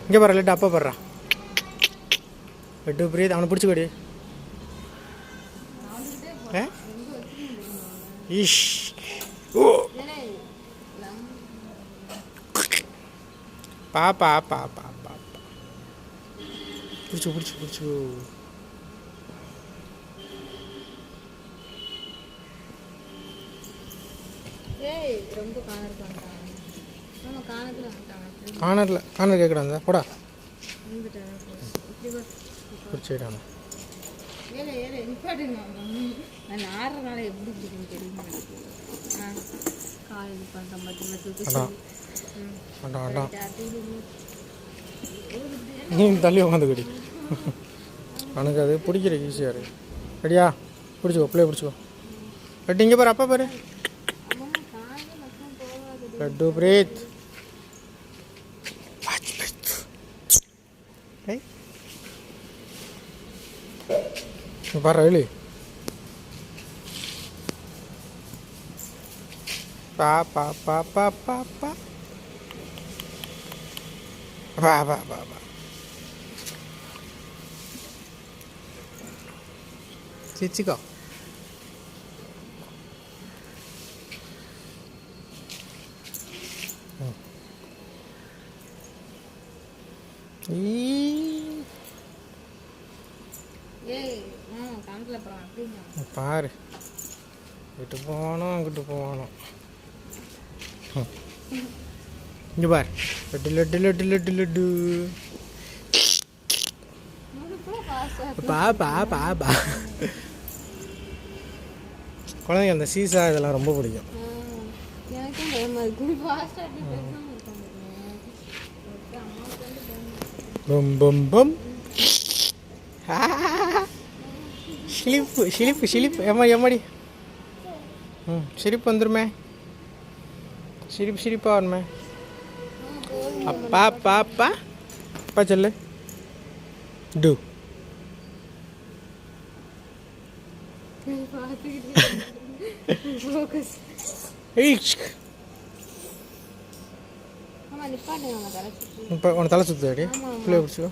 இங்கே பாரு லட்டு அப்பா போடுறான். லட்டு பிரீத் அவனை பிடிச்சிக்கடி. ஈஷ் ஓ பாப்பா பாப்பா பாப்பா பிடிச்சோ பிடிச்சோ பிடிச்சோ. காணர் கேட்குறாங்க போடா பிடிச்சிட்டாங்க. நீ தள்ளி உட்காந்துக்கடி. அவனுக்கு அது பிடிக்கிற ஈஸியாக இருக்கு. ரெடியா பிடிச்சிக்கோ பிள்ளைய பிடிச்சிக்கோ. லட்டு இங்கே பாரு அப்பா பாரு. லட்டு பிரீத் பாரு வெளி பா பா பா பா பா பா பா பா பா பா சிச்சிக்கோ. பாரு இங்கிட்டு போகணும் அங்கிட்டு போகணும். இங்கே பாரு லட்டு லட்டு லட்டு லட்டு லட்டு பா பா பா பா. குழந்தைங்க அந்த சீசா இதெல்லாம் ரொம்ப பிடிக்கும். பம் பம் பம் சிலிப்பு சிலிப்பு சிலிப்பு எம்மாடி எம்மாடி. சிரிப்பு வந்துருமே. சிரிப்பு சிரிப்பாக வருமே. அப்பா அப்பா அப்பா அப்பா சொல்லு டு. இப்போ உன தலை சுற்றுடி பிள்ளைய பிடிச்சிக்கோ.